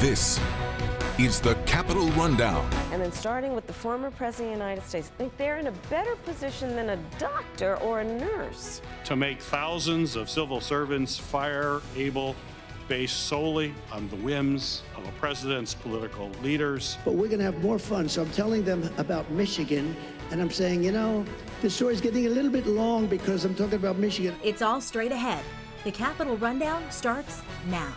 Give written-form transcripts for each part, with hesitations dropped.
This is the Capitol Rundown. And then starting with the former President of the United States, I think they're in a better position than a doctor or a nurse. To make thousands of civil servants fire-able based solely on the whims of a president's political leaders. But we're going to have more fun. So I'm telling them about Michigan, and I'm saying, you know, the story's getting a little bit long because I'm talking about Michigan. It's all straight ahead. The Capitol Rundown starts now.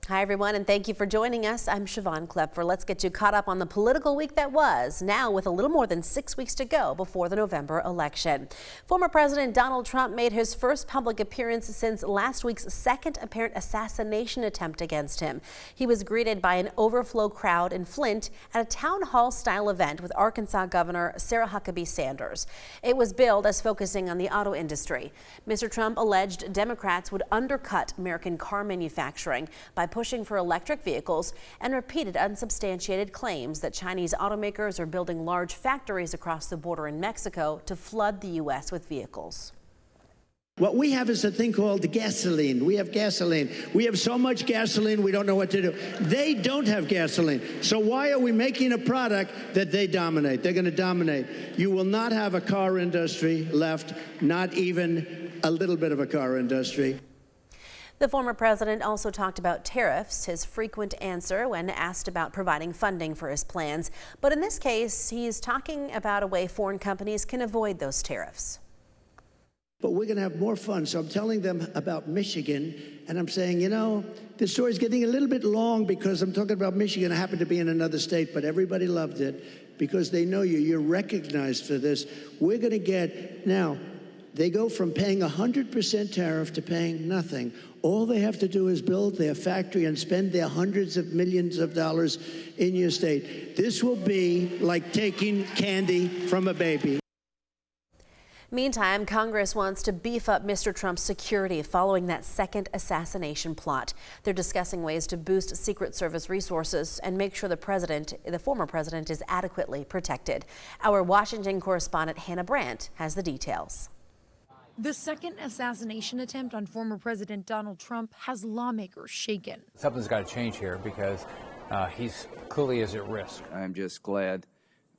Hi, everyone, and thank you for joining us. I'm Siobhan Klepfer. Let's get you caught up on the political week that was, now with a little more than 6 weeks to go before the November election. Former President Donald Trump made his first public appearance since last week's second apparent assassination attempt against him. He was greeted by an overflow crowd in Flint at a town hall-style event with Arkansas Governor Sarah Huckabee Sanders. It was billed as focusing on the auto industry. Mr. Trump alleged Democrats would undercut American car manufacturing by pushing for electric vehicles and repeated unsubstantiated claims that Chinese automakers are building large factories across the border in Mexico to flood the U.S. with vehicles. What we have is a thing called gasoline. We have gasoline. We have so much gasoline, we don't know what to do. They don't have gasoline. So why are we making a product that they dominate? They're going to dominate. You will not have a car industry left, not even a little bit of a car industry. The former president also talked about tariffs, his frequent answer when asked about providing funding for his plans. But in this case, he's talking about a way foreign companies can avoid those tariffs. But we're going to have more fun. So I'm telling them about Michigan, and I'm saying, you know, the story's getting a little bit long because I'm talking about Michigan. I happen to be in another state, but everybody loved it because they know you. You're recognized for this. We're going to get, now, they go from paying 100% tariff to paying nothing. All they have to do is build their factory and spend their hundreds of millions of dollars in your state. This will be like taking candy from a baby. Meantime, Congress wants to beef up Mr. Trump's security following that second assassination plot. They're discussing ways to boost Secret Service resources and make sure the former president is adequately protected. Our Washington correspondent Hannah Brandt has the details. The second assassination attempt on former President Donald Trump has lawmakers shaken. Something's got to change here because he's clearly is at risk. I'm just glad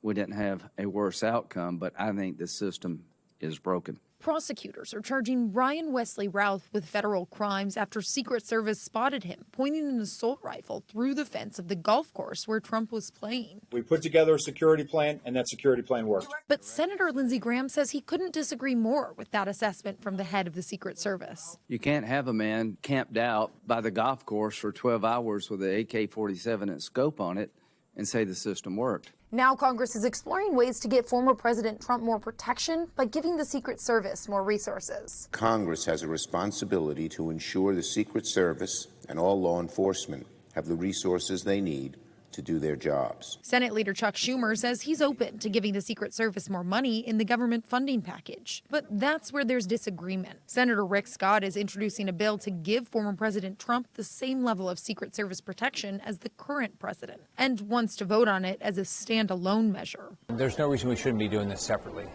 we didn't have a worse outcome, but I think the system is broken. Prosecutors are charging Ryan Wesley Routh with federal crimes after Secret Service spotted him pointing an assault rifle through the fence of the golf course where Trump was playing. We put together a security plan, and that security plan worked. But Senator Lindsey Graham says he couldn't disagree more with that assessment from the head of the Secret Service. You can't have a man camped out by the golf course for 12 hours with an AK-47 and scope on it and say the system worked. Now Congress is exploring ways to get former President Trump more protection by giving the Secret Service more resources. Congress has a responsibility to ensure the Secret Service and all law enforcement have the resources they need to do their jobs. Senate Leader Chuck Schumer says he's open to giving the Secret Service more money in the government funding package. But that's where there's disagreement. Senator Rick Scott is introducing a bill to give former President Trump the same level of Secret Service protection as the current president and wants to vote on it as a standalone measure. There's no reason we shouldn't be doing this separately.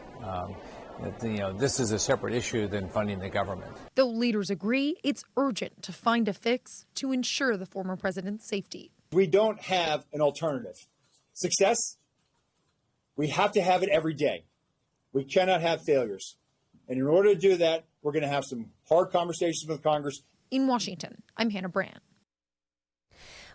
This is a separate issue than funding the government. Though leaders agree, it's urgent to find a fix to ensure the former president's safety. We don't have an alternative. Success, we have to have it every day. We cannot have failures. And in order to do that, we're going to have some hard conversations with Congress. In Washington, I'm Hannah Brandt.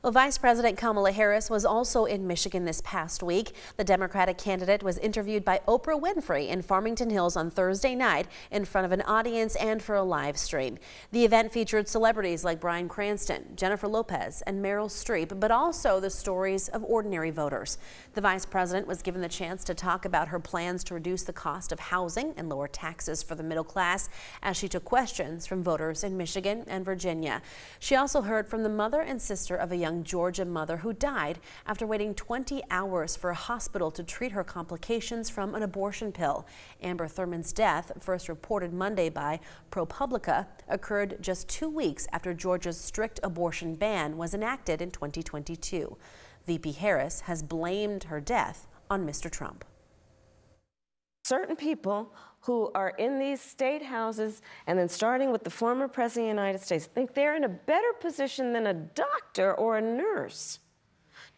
Well, Vice President Kamala Harris was also in Michigan this past week. The Democratic candidate was interviewed by Oprah Winfrey in Farmington Hills on Thursday night in front of an audience and for a live stream. The event featured celebrities like Bryan Cranston, Jennifer Lopez, and Meryl Streep, but also the stories of ordinary voters. The vice president was given the chance to talk about her plans to reduce the cost of housing and lower taxes for the middle class as she took questions from voters in Michigan and Virginia. She also heard from the mother and sister of a young Georgia mother who died after waiting 20 hours for a hospital to treat her complications from an abortion pill. Amber Thurman's death, first reported Monday by ProPublica, occurred just 2 weeks after Georgia's strict abortion ban was enacted in 2022. VP Harris has blamed her death on Mr. Trump. Certain people who are in these state houses, and then starting with the former President of the United States, think they're in a better position than a doctor or a nurse.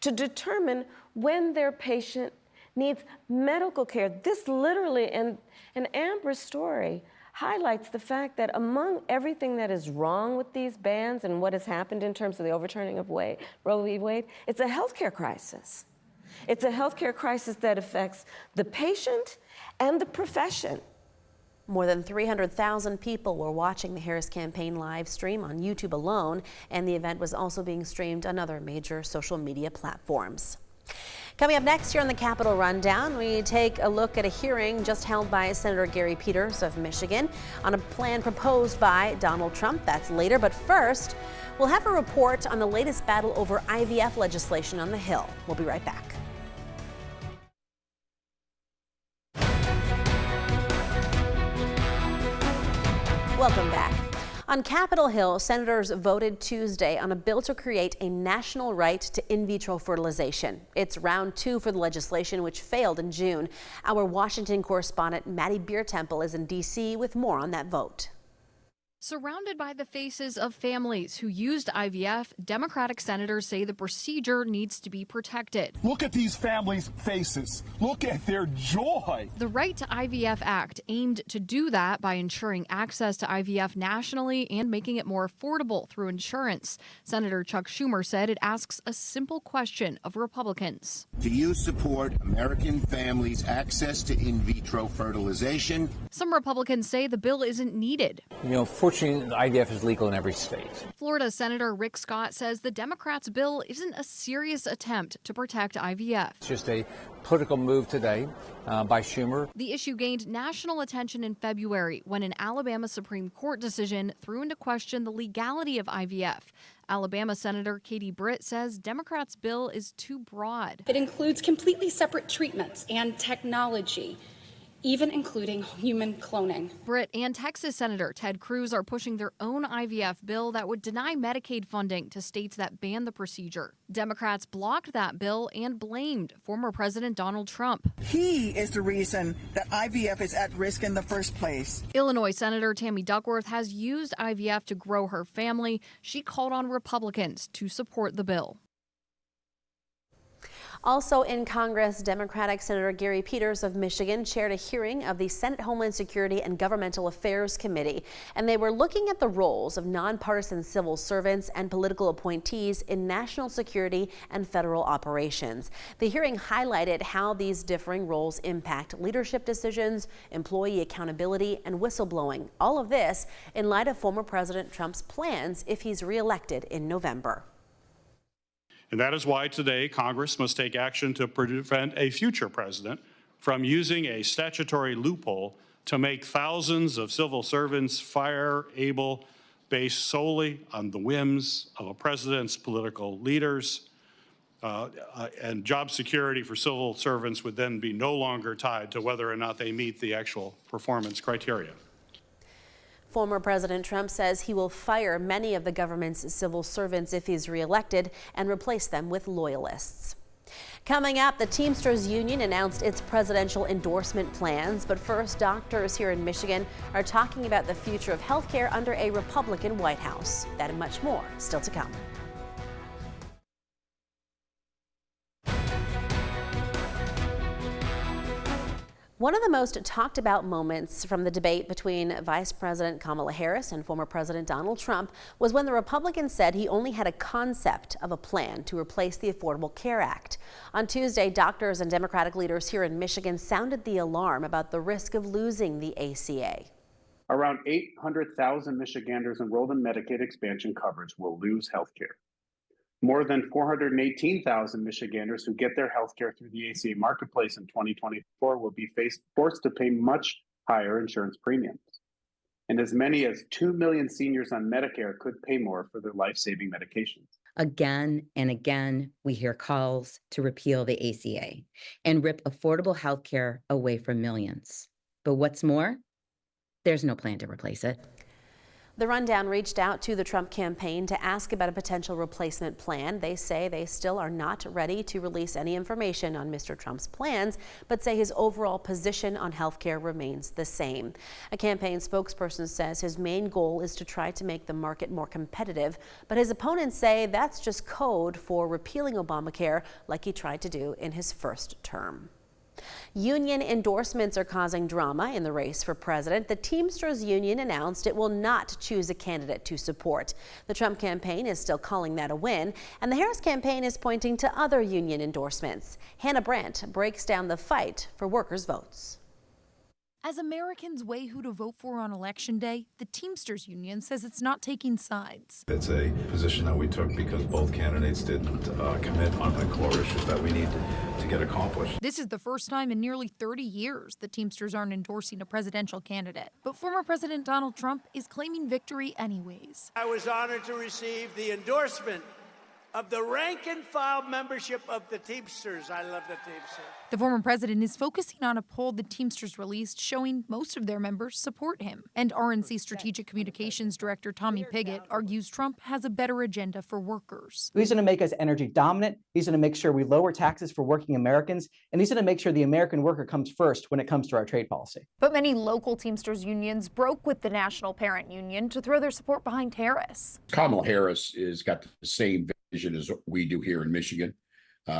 to determine when their patient needs medical care. This literally, and Amber's story highlights the fact that among everything that is wrong with these bans and what has happened in terms of the overturning of Roe v. Wade, it's a healthcare crisis. It's a healthcare crisis that affects the patient and the profession. More than 300,000 people were watching the Harris campaign live stream on YouTube alone, and the event was also being streamed on other major social media platforms. Coming up next here on the Capitol Rundown, we take a look at a hearing just held by Senator Gary Peters of Michigan on a plan proposed by Donald Trump. That's later, but first, we'll have a report on the latest battle over IVF legislation on the Hill. We'll be right back. Welcome back. On Capitol Hill, senators voted Tuesday on a bill to create a national right to in vitro fertilization. It's round 2 for the legislation, which failed in June. Our Washington correspondent Maddie Biertemple is in D.C. with more on that vote. Surrounded by the faces of families who used IVF, Democratic senators say the procedure needs to be protected. Look at these families' faces. Look at their joy. The Right to IVF Act aimed to do that by ensuring access to IVF nationally and making it more affordable through insurance. Senator Chuck Schumer said it asks a simple question of Republicans. Do you support American families' access to in vitro fertilization? Some Republicans say the bill isn't needed. Fortunately, IVF is legal in every state. Florida Senator Rick Scott says the Democrats' bill isn't a serious attempt to protect IVF. It's just a political move today by Schumer. The issue gained national attention in February when an Alabama Supreme Court decision threw into question the legality of IVF. Alabama Senator Katie Britt says Democrats' bill is too broad. It includes completely separate treatments and technology, even including human cloning. Britt and Texas Senator Ted Cruz are pushing their own IVF bill that would deny Medicaid funding to states that ban the procedure. Democrats blocked that bill and blamed former President Donald Trump. He is the reason that IVF is at risk in the first place. Illinois Senator Tammy Duckworth has used IVF to grow her family. She called on Republicans to support the bill. Also in Congress, Democratic Senator Gary Peters of Michigan chaired a hearing of the Senate Homeland Security and Governmental Affairs Committee, and they were looking at the roles of nonpartisan civil servants and political appointees in national security and federal operations. The hearing highlighted how these differing roles impact leadership decisions, employee accountability, and whistleblowing. All of this in light of former President Trump's plans if he's reelected in November. And that is why today Congress must take action to prevent a future president from using a statutory loophole to make thousands of civil servants fire able based solely on the whims of a president's political leaders. And job security for civil servants would then be no longer tied to whether or not they meet the actual performance criteria. Former President Trump says he will fire many of the government's civil servants if he's reelected and replace them with loyalists. Coming up, the Teamsters Union announced its presidential endorsement plans. But first, doctors here in Michigan are talking about the future of health care under a Republican White House. That and much more still to come. One of the most talked about moments from the debate between Vice President Kamala Harris and former President Donald Trump was when the Republican said he only had a concept of a plan to replace the Affordable Care Act. On Tuesday, doctors and Democratic leaders here in Michigan sounded the alarm about the risk of losing the ACA. Around 800,000 Michiganders enrolled in Medicaid expansion coverage will lose health care. More than 418,000 Michiganders who get their health care through the ACA marketplace in 2024 will be forced to pay much higher insurance premiums. And as many as 2 million seniors on Medicare could pay more for their life-saving medications. Again and again, we hear calls to repeal the ACA and rip affordable health care away from millions. But what's more, there's no plan to replace it. The Rundown reached out to the Trump campaign to ask about a potential replacement plan. They say they still are not ready to release any information on Mr. Trump's plans, but say his overall position on health care remains the same. A campaign spokesperson says his main goal is to try to make the market more competitive, but his opponents say that's just code for repealing Obamacare like he tried to do in his first term. Union endorsements are causing drama in the race for president. The Teamsters Union announced it will not choose a candidate to support. The Trump campaign is still calling that a win, and the Harris campaign is pointing to other union endorsements. Hannah Brandt breaks down the fight for workers' votes. As Americans weigh who to vote for on Election Day, the Teamsters Union says it's not taking sides. It's a position that we took because both candidates didn't commit on the core issues that we need to get accomplished. This is the first time in nearly 30 years the Teamsters aren't endorsing a presidential candidate. But former President Donald Trump is claiming victory anyways. I was honored to receive the endorsement of the rank and file membership of the Teamsters. I love the Teamsters. The former president is focusing on a poll the Teamsters released showing most of their members support him. And RNC Strategic Communications Director Tommy Pigott argues Trump has a better agenda for workers. He's going to make us energy dominant. He's going to make sure we lower taxes for working Americans. And he's going to make sure the American worker comes first when it comes to our trade policy. But many local Teamsters unions broke with the national parent union to throw their support behind Harris. Kamala Harris has got the same vision as we do here in Michigan.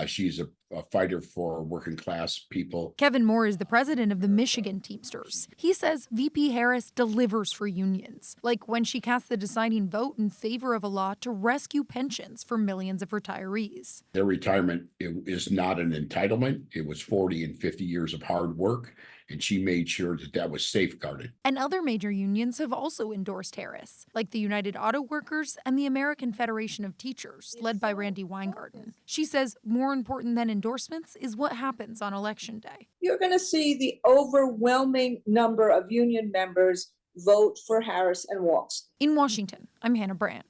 She's a fighter for working class people. Kevin Moore is the president of the Michigan Teamsters. He says VP Harris delivers for unions, like when she cast the deciding vote in favor of a law to rescue pensions for millions of retirees. Their retirement is not an entitlement. It was 40 and 50 years of hard work, and she made sure that that was safeguarded. And other major unions have also endorsed Harris, like the United Auto Workers and the American Federation of Teachers, led by Randy Weingarten. She says more important than endorsements is what happens on Election Day. You're going to see the overwhelming number of union members vote for Harris and Walz. In Washington, I'm Hannah Brandt.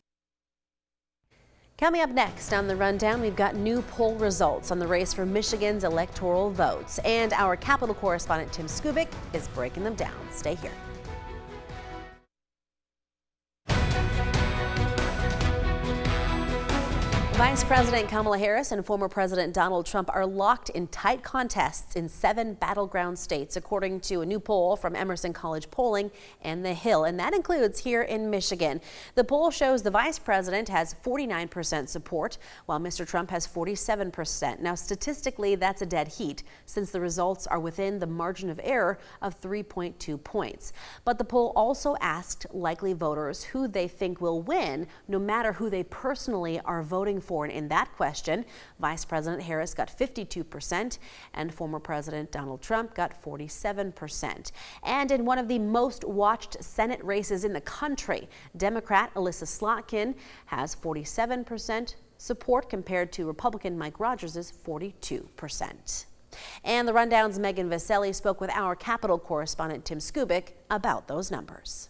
Coming up next on the Rundown, we've got new poll results on the race for Michigan's electoral votes. And our Capitol correspondent Tim Skubic is breaking them down. Stay here. Vice President Kamala Harris and former President Donald Trump are locked in tight contests in 7 battleground states, according to a new poll from Emerson College Polling and The Hill, and that includes here in Michigan. The poll shows the vice president has 49% support, while Mr. Trump has 47%. Now, statistically, that's a dead heat, since the results are within the margin of error of 3.2 points. But the poll also asked likely voters who they think will win, no matter who they personally are voting for. And in that question, Vice President Harris got 52% and former President Donald Trump got 47%. And in one of the most watched Senate races in the country, Democrat Alyssa Slotkin has 47% support compared to Republican Mike Rogers' 42%. And the Rundown's Megan Vaselli spoke with our Capitol correspondent Tim Skubic about those numbers.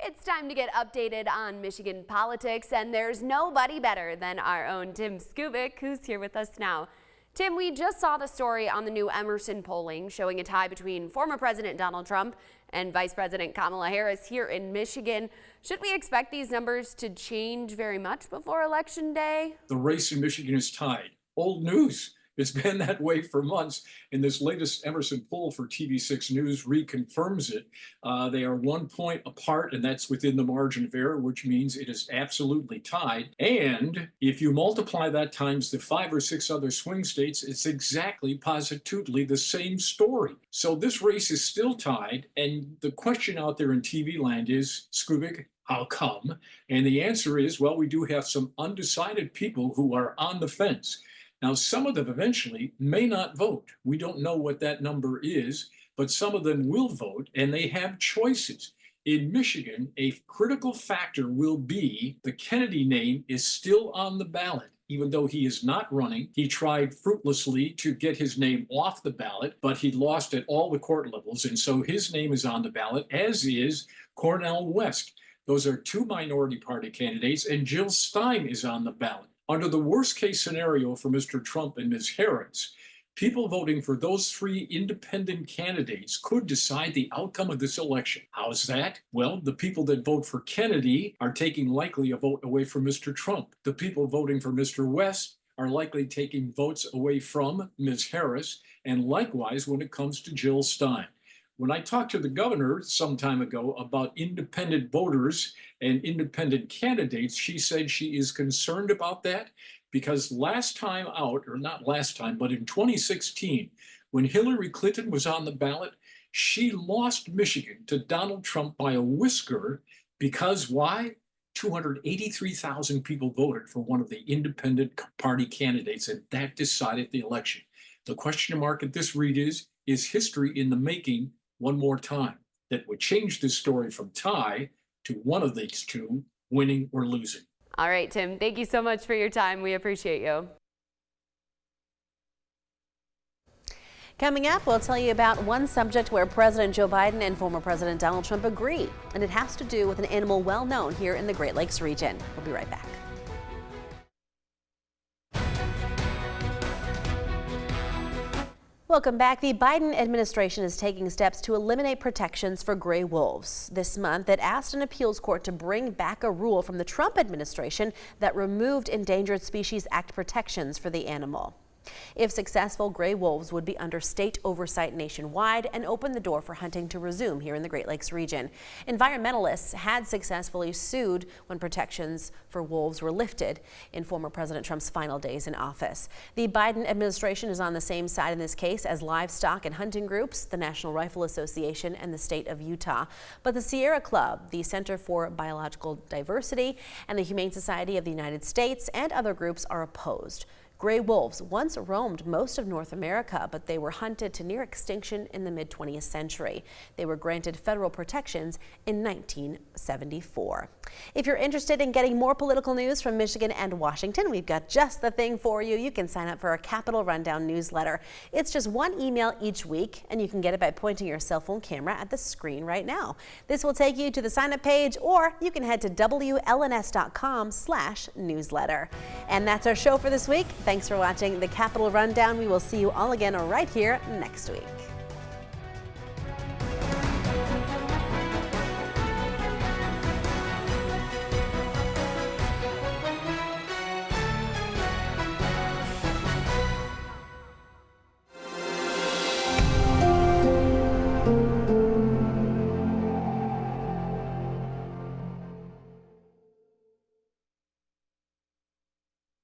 It's time to get updated on Michigan politics, and there's nobody better than our own Tim Skubic, who's here with us now. Tim, we just saw the story on the new Emerson polling showing a tie between former President Donald Trump and Vice President Kamala Harris here in Michigan. Should we expect these numbers to change very much before Election Day? The race in Michigan is tied. Old news. It's been that way for months, and this latest Emerson poll for TV6 News reconfirms it. They are 1 point apart, and that's within the margin of error, which means it is absolutely tied. And if you multiply that times the 5 or 6 other swing states, it's exactly positively the same story. So this race is still tied, and the question out there in TV land is, Skubic, how come? And the answer is, well, we do have some undecided people who are on the fence. Now, some of them eventually may not vote. We don't know what that number is, but some of them will vote, and they have choices. In Michigan, a critical factor will be the Kennedy name is still on the ballot. Even though he is not running, he tried fruitlessly to get his name off the ballot, but he lost at all the court levels, and so his name is on the ballot, as is Cornel West. Those are 2 minority party candidates, and Jill Stein is on the ballot. Under the worst case scenario for Mr. Trump and Ms. Harris, People voting for those 3 independent candidates could decide the outcome of this election. How's that? Well, the people that vote for Kennedy are taking likely a vote away from Mr. Trump. The people voting for Mr. West are likely taking votes away from Ms. Harris, and likewise when it comes to Jill Stein. When I talked to the governor some time ago about independent voters and independent candidates, she said she is concerned about that because last time out, or not last time, but in 2016, when Hillary Clinton was on the ballot, she lost Michigan to Donald Trump by a whisker because why? 283,000 people voted for one of the independent party candidates, and that decided the election. The question mark at this read is history in the making one more time that would change this story from tie to one of these two winning or losing. All right, Tim, thank you so much for your time. We appreciate you. Coming up, we'll tell you about one subject where President Joe Biden and former President Donald Trump agree, and it has to do with an animal well known here in the Great Lakes region. We'll be right back. Welcome back. The Biden administration is taking steps to eliminate protections for gray wolves. This month, it asked an appeals court to bring back a rule from the Trump administration that removed Endangered Species Act protections for the animal. If successful, gray wolves would be under state oversight nationwide and open the door for hunting to resume here in the Great Lakes region. Environmentalists had successfully sued when protections for wolves were lifted in former President Trump's final days in office. The Biden administration is on the same side in this case as livestock and hunting groups, the National Rifle Association, and the state of Utah. But the Sierra Club, the Center for Biological Diversity, and the Humane Society of the United States and other groups are opposed. Gray wolves once roamed most of North America, but they were hunted to near extinction in the mid-20th century. They were granted federal protections in 1974. If you're interested in getting more political news from Michigan and Washington, we've got just the thing for you. You can sign up for our Capitol Rundown newsletter. It's just one email each week, and you can get it by pointing your cell phone camera at the screen right now. This will take you to the sign-up page, or you can head to WLNS.com/newsletter. And that's our show for this week. Thanks for watching the Capitol Rundown. We will see you all again right here next week.